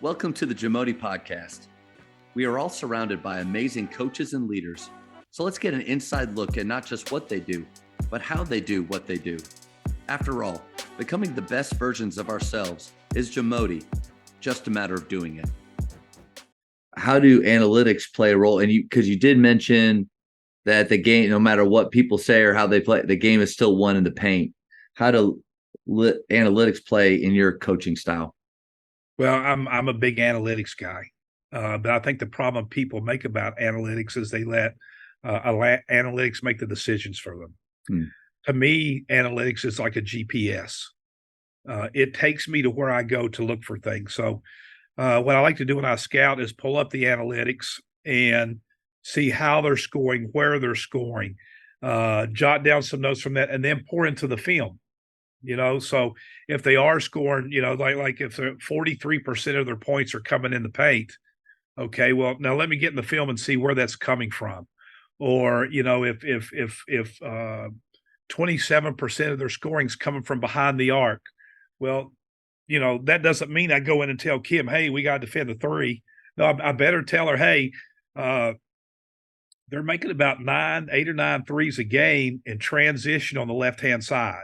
Welcome to the Jamodi podcast. We are all surrounded by amazing coaches and leaders. So let's get an inside look at not just what they do, but how they do what they do. After all, becoming the best versions of ourselves is Jamodi, just a matter of doing it. How do analytics play a role? And because you did mention that the game, no matter what people say or how they play, the game is still won in the paint. How do analytics play in your coaching style? Well, I'm a big analytics guy, but I think the problem people make about analytics is they let analytics make the decisions for them. To me, analytics is like a GPS. It takes me to where I go to look for things. So what I like to do when I scout is pull up the analytics and see how they're scoring, where they're scoring, jot down some notes from that, and then pour into the film. So if they are scoring, like if 43% of their points are coming in the paint, okay, well, now let me get in the film and see where that's coming from. Or, if 27% of their scoring is coming from behind the arc, well, that doesn't mean I go in and tell Kim, hey, we got to defend the three. No, I better tell her, hey, they're making about 8 or 9 threes a game in transition on the left-hand side.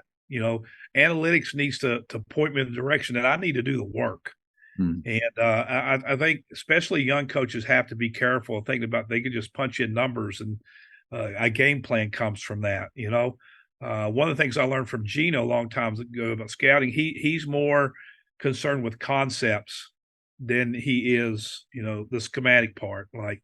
Analytics needs to point me in the direction that I need to do the work. And I think especially young coaches have to be careful thinking about they could just punch in numbers and a game plan comes from that. One of the things I learned from Gino a long time ago about scouting, he's more concerned with concepts than he is, the schematic part. Like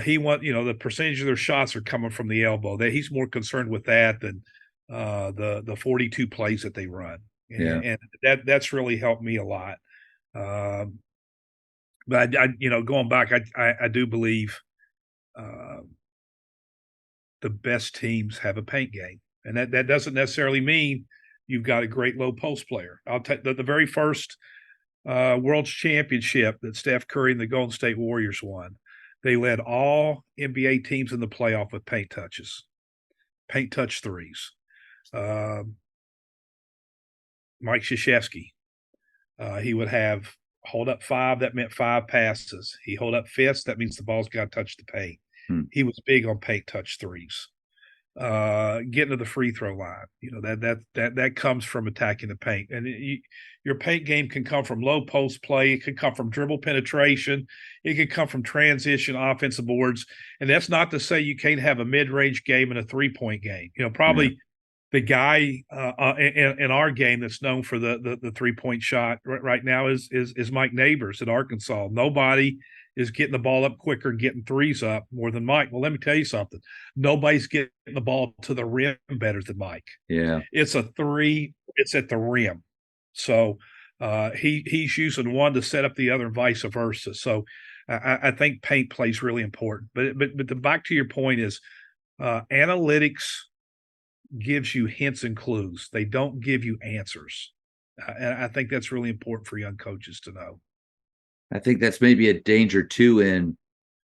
he the percentage of their shots are coming from the elbow. That he's more concerned with that than the 42 plays that they run. And that's really helped me a lot. But I going back, I do believe the best teams have a paint game, and that doesn't necessarily mean you've got a great low post player. I'll take the very first World Championship that Steph Curry and the Golden State Warriors won. They led all NBA teams in the playoff with paint touch threes. Mike Krzyzewski, he would have hold up 5, that meant 5 passes. He hold up fists, that means the ball's got to touch the paint. He was big on paint touch threes. Getting to the free throw line, that comes from attacking the paint. And your paint game can come from low post play. It could come from dribble penetration. It could come from transition offensive boards. And that's not to say you can't have a mid-range game and a three-point game. Probably the guy in our game that's known for the three-point shot right now is Mike Neighbors at Arkansas. Nobody is getting the ball up quicker and getting threes up more than Mike. Well, let me tell you something. Nobody's getting the ball to the rim better than Mike. Yeah. It's a three. It's at the rim. So he's using one to set up the other and vice versa. So I think paint plays really important. But back to your point is analytics gives you hints and clues. They don't give you answers. And I think that's really important for young coaches to know. I think that's maybe a danger too in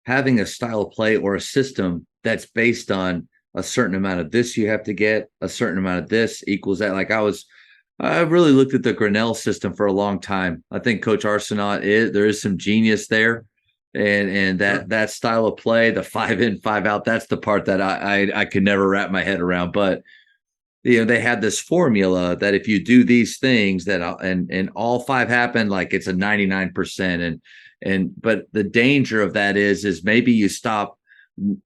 having a style of play or a system that's based on a certain amount of this you have to get, a certain amount of this equals that. Like I really looked at the Grinnell system for a long time. I think Coach Arsenault there is some genius there. And that style of play, the 5 in, 5 out, that's the part that I could never wrap my head around. But they had this formula that if you do these things and all 5 happen, like it's a 99%. But the danger of that is maybe you stop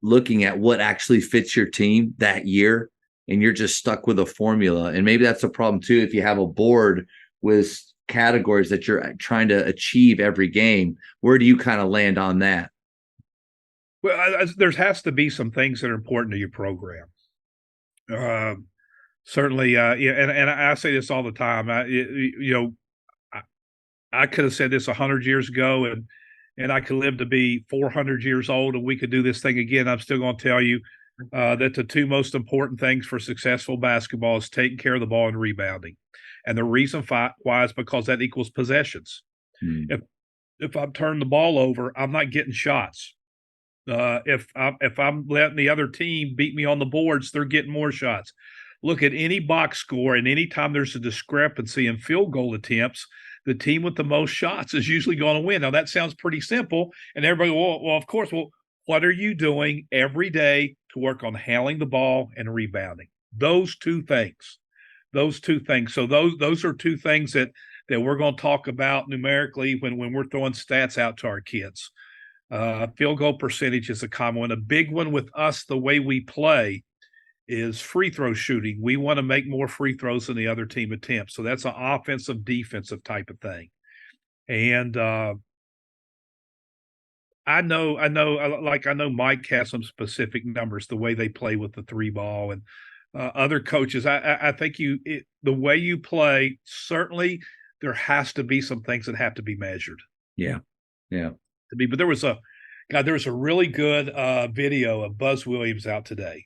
looking at what actually fits your team that year and you're just stuck with a formula. And maybe that's a problem too. If you have a board with categories that you're trying to achieve every game, where do you kind of land on that? Well, there has to be some things that are important to your program. Certainly, and I say this all the time. I could have said this 100 years ago, and I could live to be 400 years old, and we could do this thing again. I'm still going to tell you that the 2 most important things for successful basketball is taking care of the ball and rebounding. And the reason why is because that equals possessions. If I'm turning the ball over, I'm not getting shots. If I'm letting the other team beat me on the boards, they're getting more shots. Look at any box score, and anytime there's a discrepancy in field goal attempts, the team with the most shots is usually going to win. Now that sounds pretty simple, and everybody, well, of course. Well, what are you doing every day to work on handling the ball and rebounding? Those two things. So those are two things that we're going to talk about numerically when we're throwing stats out to our kids. Field goal percentage is a common one. A big one with us, the way we play, is free throw shooting. We want to make more free throws than the other team attempts. So that's an offensive, defensive type of thing. And I know Mike has some specific numbers, the way they play with the three ball, and other coaches. I think the way you play, certainly there has to be some things that have to be measured. Yeah. But there was a really good video of Buzz Williams out today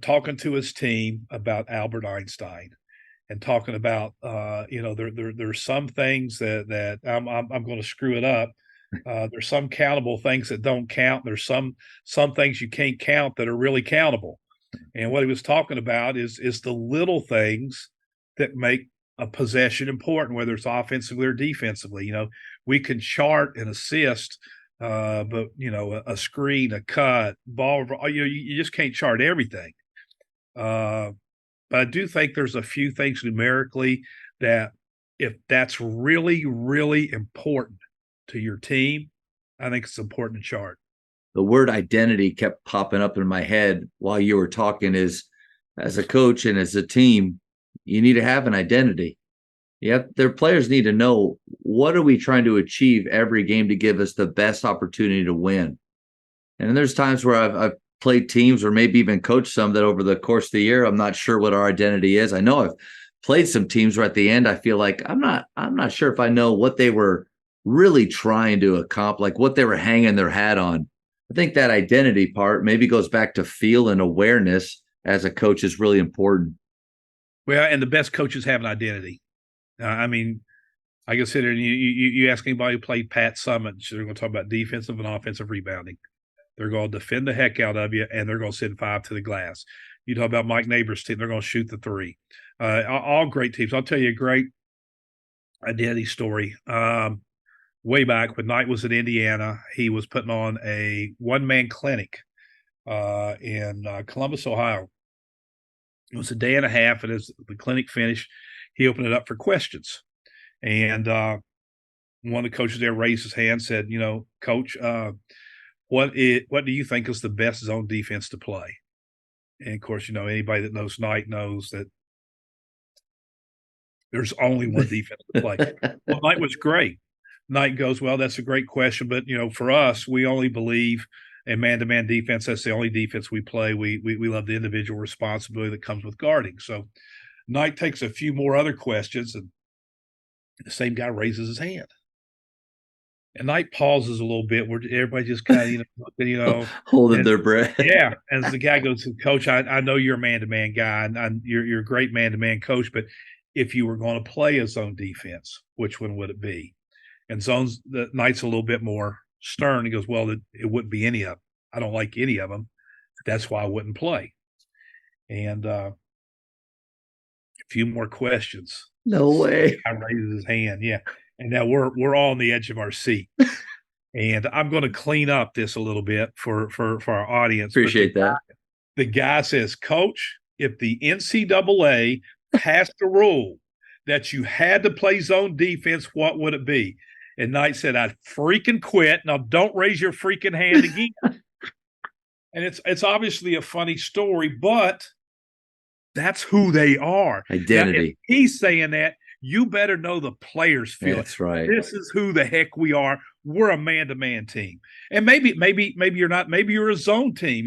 talking to his team about Albert Einstein and talking about there's some things that I'm going to screw it up. There's some countable things that don't count. There's some things you can't count that are really countable. And what he was talking about is the little things that make a possession important, whether it's offensively or defensively. We can chart an assist, but a screen, a cut, ball. You just can't chart everything. But I do think there's a few things numerically that, if that's really, really important to your team, I think it's important to chart. The word identity kept popping up in my head while you were talking. Is, as a coach and as a team, you need to have an identity. Their players need to know, what are we trying to achieve every game to give us the best opportunity to win. And there's times where I've played teams, or maybe even coached some, that over the course of the year, I'm not sure what our identity is. I know I've played some teams where at the end I feel like I'm not sure if I know what they were really trying to accomplish, like what they were hanging their hat on. I think that identity part maybe goes back to feel and awareness as a coach is really important. Well, and the best coaches have an identity. I can sit here and you ask anybody who played Pat Summitt, they're going to talk about defensive and offensive rebounding. They're going to defend the heck out of you, and they're going to send five to the glass. You talk about Mike Neighbors' team, they're going to shoot the three. All great teams. I'll tell you a great identity story. Way back when Knight was at Indiana, he was putting on a one-man clinic in Columbus, Ohio. It was a day and a half, and as the clinic finished, he opened it up for questions. And one of the coaches there raised his hand, said, Coach, what do you think is the best zone defense to play? And of course, anybody that knows Knight knows that there's only one defense to play. Well, Knight was great. Knight goes, well, that's a great question, but for us, we only believe in man-to-man defense. That's the only defense we play. We love the individual responsibility that comes with guarding. So Knight takes a few more other questions, and the same guy raises his hand. And Knight pauses a little bit where everybody just kind of, looking, holding their breath. Yeah. And the guy goes, Coach, I know you're a man-to-man guy, and you're a great man-to-man coach, but if you were going to play a zone defense, which one would it be? And the Knight's a little bit more stern. He goes, well, it wouldn't be any of them. I don't like any of them. That's why I wouldn't play. And a few more questions. No way. I raises his hand. Yeah. And now we're all on the edge of our seat. And I'm going to clean up this a little bit for our audience. Appreciate that. The guy says, Coach, if the NCAA passed a rule that you had to play zone defense, what would it be? And Knight said, I'd freaking quit. Now don't raise your freaking hand again. And it's obviously a funny story, but that's who they are. Identity. Now, if he's saying that, you better know the players feel That's right. This is who the heck we are. We're a man-to-man team. And maybe you're not. Maybe you're a zone team,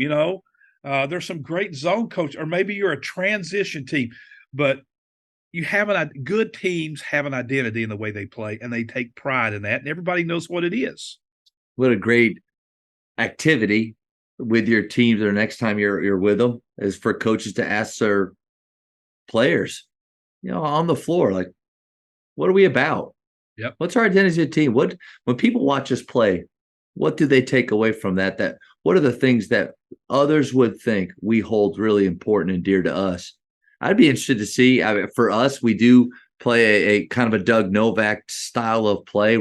There's some great zone coach, or maybe you're a transition team. But good teams have an identity in the way they play, and they take pride in that, and everybody knows what it is. What a great activity with your teams, or next time you're with them, is for coaches to ask their players, on the floor, like, what are we about? Yep. What's our identity as a team? When people watch us play, what do they take away from that? What are the things that others would think we hold really important and dear to us? I'd be interested to see. For us, we do play a kind of a Doug Novak style of play,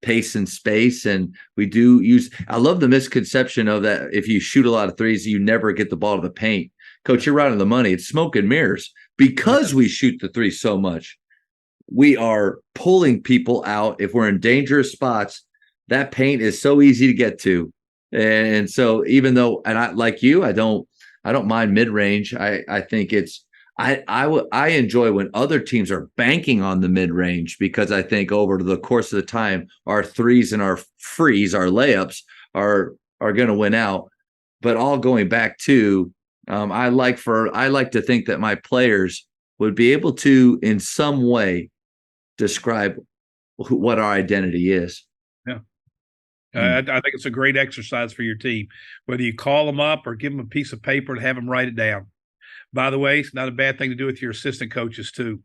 pace and space. And we do use, I love the misconception of that. If you shoot a lot of threes, you never get the ball to the paint. Coach, you're right on the money. It's smoke and mirrors because we shoot the three so much. We are pulling people out. If we're in dangerous spots, that paint is so easy to get to. And so even though, and I, like you, I don't mind mid-range. I think it's, I enjoy when other teams are banking on the mid-range, because I think over the course of the time, our threes and our frees, our layups are going to win out. But all going back to, I like to think that my players would be able to, in some way, describe what our identity is. Yeah. I think it's a great exercise for your team, whether you call them up or give them a piece of paper and have them write it down. By the way, it's not a bad thing to do with your assistant coaches too.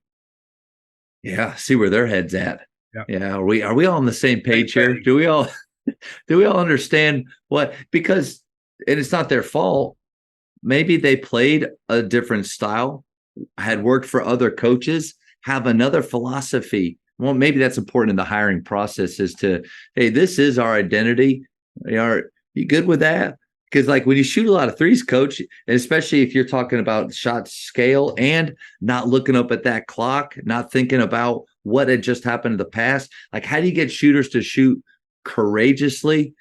Yeah, see where their heads at. Yeah, are we all on the same page here? Do we all understand what? Because, and it's not their fault. Maybe they played a different style, had worked for other coaches, have another philosophy. Well, maybe that's important in the hiring process, is to, hey, this is our identity. Are you good with that? Because like when you shoot a lot of threes, coach, and especially if you're talking about shot scale and not looking up at that clock, not thinking about what had just happened in the past, like how do you get shooters to shoot courageously?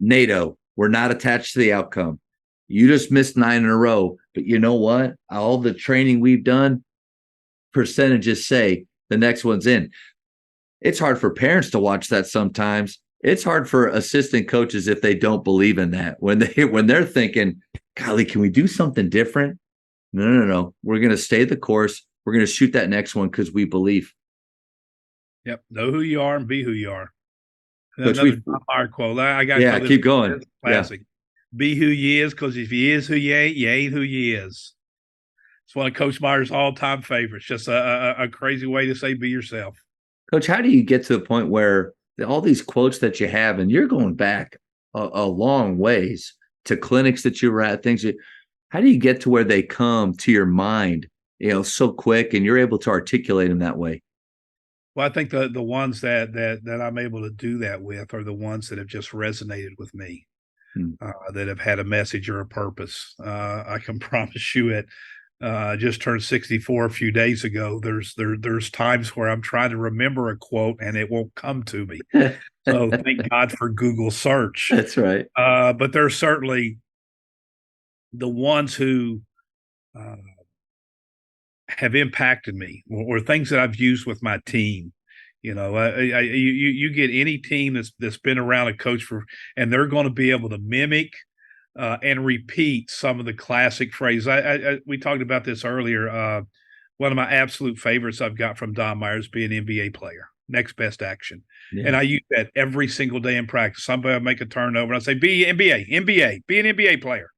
NATO, we're not attached to the outcome. You just missed 9 in a row, but you know what? All the training we've done, percentages say the next one's in. It's hard for parents to watch that sometimes. It's hard for assistant coaches if they don't believe in that. When they're thinking, golly, can we do something different? No. We're going to stay the course. We're going to shoot that next one because we believe. Yep. Know who you are and be who you are. Coach, another our quote. I got to keep going. Classic. Yeah. Be who you is, because if you is who you ain't who you is. It's one of Coach Meyer's all-time favorites. Just a crazy way to say be yourself. Coach, how do you get to the point where all these quotes that you have, and you're going back a long ways to clinics that you were at, how do you get to where they come to your mind, so quick, and you're able to articulate them that way? Well, I think the ones that I'm able to do that with are the ones that have just resonated with me, that have had a message or a purpose. I can promise you it. I just turned 64 a few days ago. There's times where I'm trying to remember a quote and it won't come to me. So thank God for Google search. That's right. But there's certainly the ones who have impacted me, or things that I've used with my team. You get any team that's been around a coach and they're going to be able to mimic and repeat some of the classic phrases. We talked about this earlier. One of my absolute favorites I've got from Don Myers, be an NBA player, next best action. Yeah. And I use that every single day in practice. Somebody will make a turnover, and I say, be NBA, be an NBA player.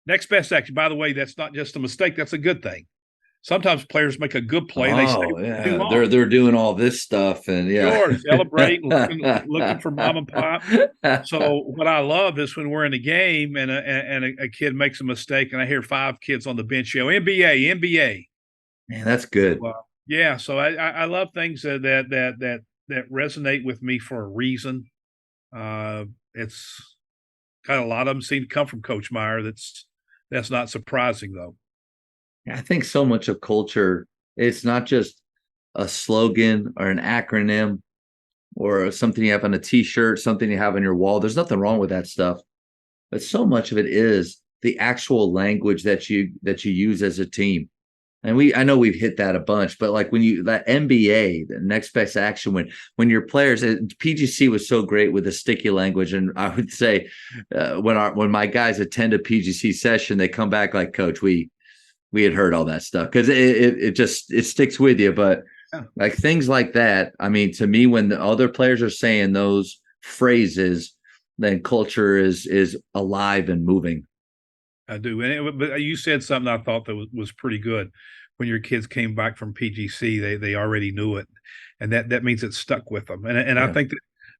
Next best action. By the way, that's not just a mistake. That's a good thing. Sometimes players make a good play. They stay they're doing all this stuff, and celebrating, looking for mom and pop. So what I love is when we're in a game and a kid makes a mistake, and I hear 5 kids on the bench yell NBA. Man, that's good. Yeah, so I love things that resonate with me for a reason. It's kind of a lot of them seem to come from Coach Meyer. That's not surprising though. I think so much of culture, it's not just a slogan or an acronym or something you have on a T-shirt, something you have on your wall. There's nothing wrong with that stuff. But so much of it is the actual language that you use as a team. And I know we've hit that a bunch, but like that NBA, the next best action, when your players, PGC was so great with the sticky language. And I would say when my guys attend a PGC session, they come back like, Coach, we had heard all that stuff, because it sticks with you. But like things like that, I mean, to me, when the other players are saying those phrases, then culture is alive and moving. I do. But you said something I thought that was pretty good. When your kids came back from PGC, they already knew it, and that means it stuck with them. And I think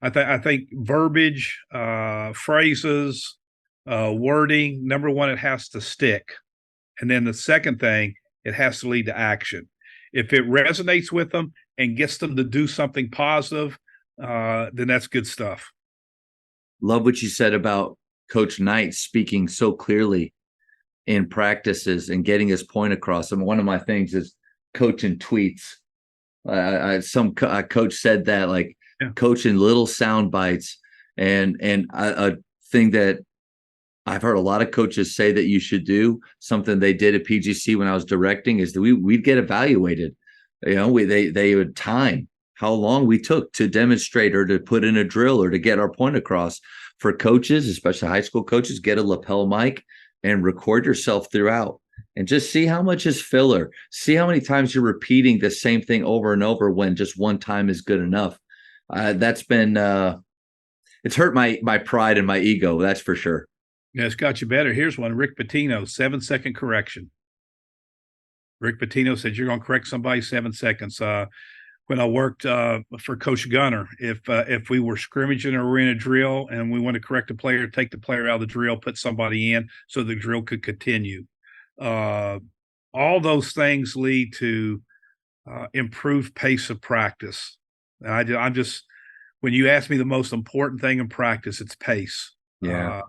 I think verbiage, phrases, wording. Number one, it has to stick. And then the second thing, it has to lead to action. If it resonates with them and gets them to do something positive, then that's good stuff. Love what you said about Coach Knight speaking so clearly in practices and getting his point across. And one of my things is coaching tweets. Some coach said that, like, coaching little sound bites, and a thing that I've heard a lot of coaches say that you should do, something they did at PGC when I was directing, is that we'd get evaluated. You know, they would time how long we took to demonstrate or to put in a drill or to get our point across. For coaches, especially high school coaches, get a lapel mic and record yourself throughout and just see how much is filler. See how many times you're repeating the same thing over and over when just one time is good enough. That's been it's hurt my pride and my ego, that's for sure. Yeah, it's got you better. Here's one. Rick Pitino, 7-second correction. Rick Pitino said, you're going to correct somebody 7 seconds. When I worked for Coach Gunner, if we were scrimmaging or we're in a drill and we want to correct a player, take the player out of the drill, put somebody in so the drill could continue. All those things lead to improved pace of practice. And I'm just, when you ask me the most important thing in practice, it's pace. Yeah.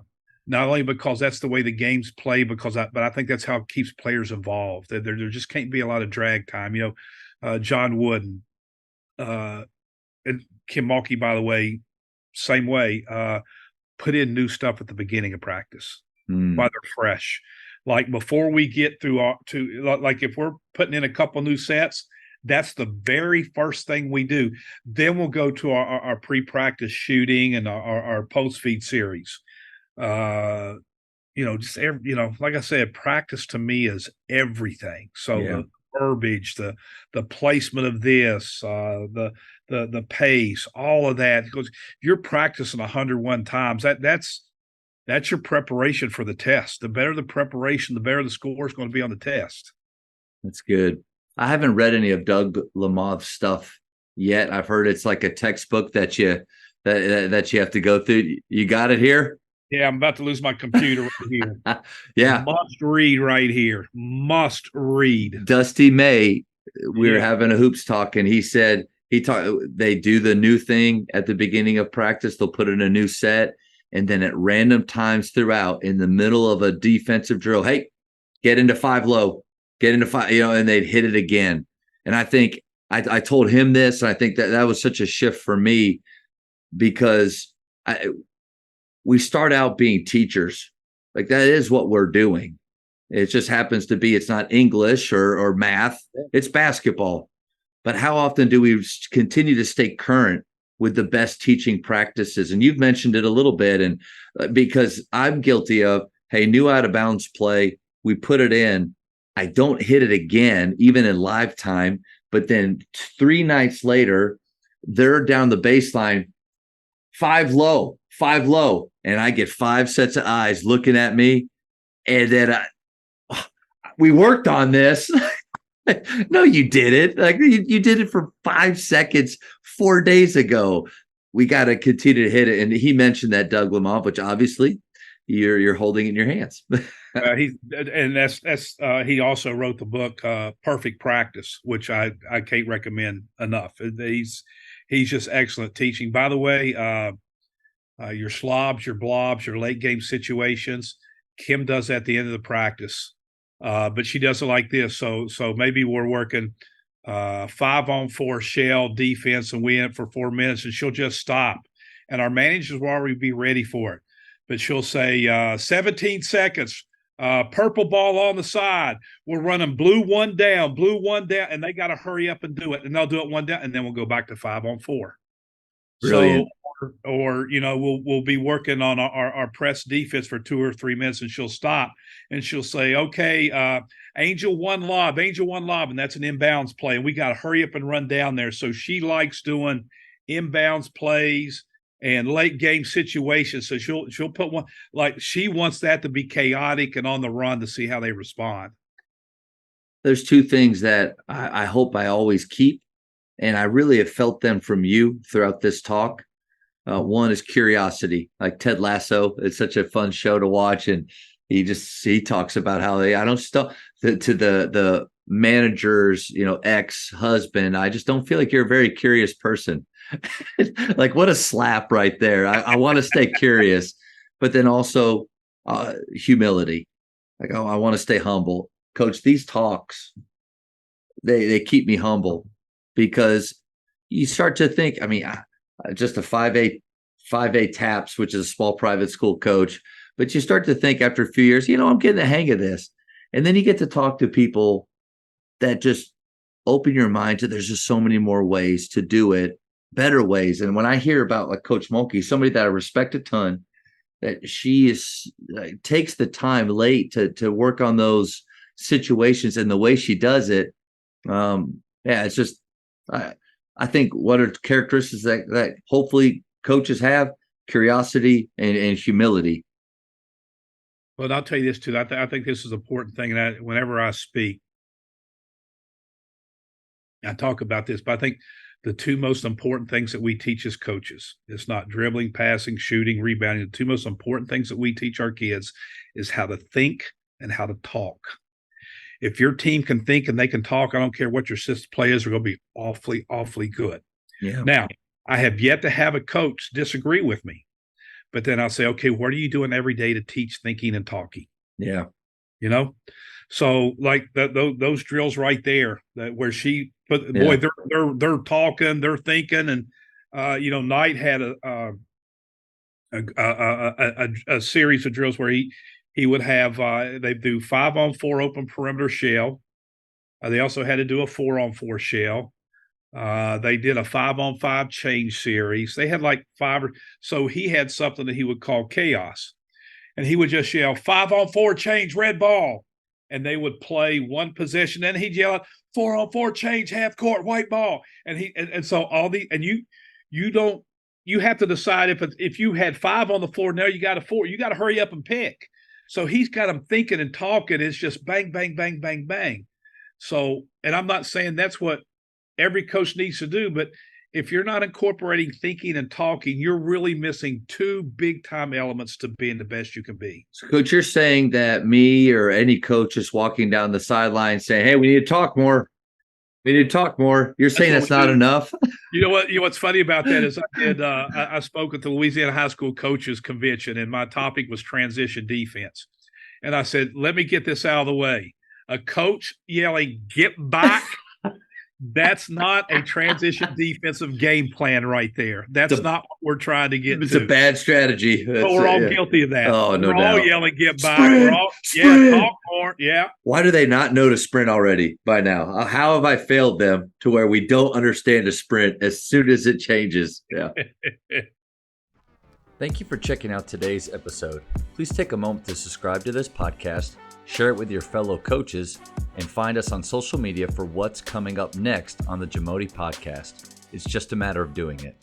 Not only because that's the way the game's play, but I think that's how it keeps players involved. There just can't be a lot of drag time. You know, John Wooden, and Kim Mulkey, by the way, same way, put in new stuff at the beginning of practice while they're fresh. Like before we get through like if we're putting in a couple new sets, that's the very first thing we do. Then we'll go to our pre-practice shooting and our post-feed series. You know, just like I said, practice to me is everything. So the verbiage, the placement of this, the pace, all of that. Because you're practicing 101 times. That's your preparation for the test. The better the preparation, the better the score is going to be on the test. That's good. I haven't read any of Doug Lamov's stuff yet. I've heard it's like a textbook that you have to go through. You got it here? Yeah, I'm about to lose my computer right here. Yeah. Must read right here. Must read. Dusty May, we were having a hoops talk, and he said they do the new thing at the beginning of practice. They'll put in a new set, and then at random times throughout, in the middle of a defensive drill, hey, get into 5 low, get into 5, and they'd hit it again. And I think I told him this, and I think that was such a shift for me, because we start out being teachers. Like, that is what we're doing. It just happens to be, it's not English or math, it's basketball. But how often do we continue to stay current with the best teaching practices? And you've mentioned it a little bit, and because I'm guilty of, hey, new out of bounds play, we put it in, I don't hit it again, even in live time. But then 3 nights later, they're down the baseline, 5 low, and I get 5 sets of eyes looking at me, and then we worked on this. No, you didn't. Like, you did it for 5 seconds 4 days ago. We got to continue to hit it. And he mentioned that Doug Lamont, which obviously you're holding in your hands. He also wrote the book Perfect Practice, which I can't recommend enough. He's just excellent teaching. By the way, your slobs, your blobs, your late game situations, Kim does at the end of the practice. But she does it like this. So maybe we're working 5-on-4 shell defense, and we in it for 4 minutes, and she'll just stop. And our managers will already be ready for it. But she'll say 17 seconds, purple ball on the side. We're running blue one down, and they got to hurry up and do it. And they'll do it one down, and then we'll go back to 5-on-4. Brilliant. So, or we'll be working on our press defense for 2 or 3 minutes, and she'll stop and she'll say, okay, angel one lob, and that's an inbounds play, and we got to hurry up and run down there. So she likes doing inbounds plays and late game situations. So she'll put one, like, she wants that to be chaotic and on the run to see how they respond. There's 2 things that I hope I always keep, and I really have felt them from you throughout this talk. One is curiosity, like Ted Lasso. It's such a fun show to watch. And he talks about how I don't still to the manager's, ex-husband. I just don't feel like you're a very curious person. Like, what a slap right there. I want to stay curious, but then also humility. Like, I want to stay humble. Coach, these talks, they keep me humble, because you start to think, I mean, just a 5A TAPS, which is a small private school coach, but you start to think after a few years, I'm getting the hang of this. And then you get to talk to people that just open your mind to, there's just so many more ways to do it, better ways. And when I hear about like Coach Mulkey, somebody that I respect a ton, that she takes the time late to work on those situations, and the way she does it, it's just, I think what are characteristics that hopefully coaches have: curiosity and humility. Well, I'll tell you this too. I think this is an important thing. And whenever I speak, I talk about this, but I think the two most important things that we teach as coaches, it's not dribbling, passing, shooting, rebounding. The two most important things that we teach our kids is how to think and how to talk. If your team can think and they can talk, I don't care what your system play is, they're going to be awfully, awfully good. Yeah. Now, I have yet to have a coach disagree with me, but then I'll say, okay, what are you doing every day to teach thinking and talking? Yeah. So like those drills right there, where she put, boy, they're talking, they're thinking, and Knight had a series of drills where he would have they do 5-on-4 open perimeter shell. They also had to do a 4-on-4 shell. They did a 5-on-5 change series. They had like 5, so he had something that he would call chaos, and he would just yell 5-on-4 change, red ball. And they would play one possession, and he'd yell out 4-on-4 change, half court, white ball. And so all the, and you have to decide if you had 5 on the floor, now you got a 4, you got to hurry up and pick. So he's got them thinking and talking. It's just bang, bang, bang, bang, bang. So, and I'm not saying that's what every coach needs to do, but if you're not incorporating thinking and talking, you're really missing two big time elements to being the best you can be. So, Coach, you're saying that me or any coach is walking down the sideline saying, "Hey, we need to talk more. We need to talk more." You're saying that's not enough? You know what? What's funny about that is I spoke at the Louisiana High School Coaches Convention, and my topic was transition defense. And I said, let me get this out of the way. A coach yelling, "Get back." That's not a transition defensive game plan right there. That's not what we're trying to get It's to. a bad strategy. But we're all guilty of that. Oh, no doubt. We're all yelling, "Get back." Sprint, we're all, sprint. talk more. Yeah. Why do they not know to sprint already by now? How have I failed them to where we don't understand a sprint as soon as it changes? Yeah. Thank you for checking out today's episode. Please take a moment to subscribe to this podcast, share it with your fellow coaches, and find us on social media for what's coming up next on the Jamodi podcast. It's just a matter of doing it.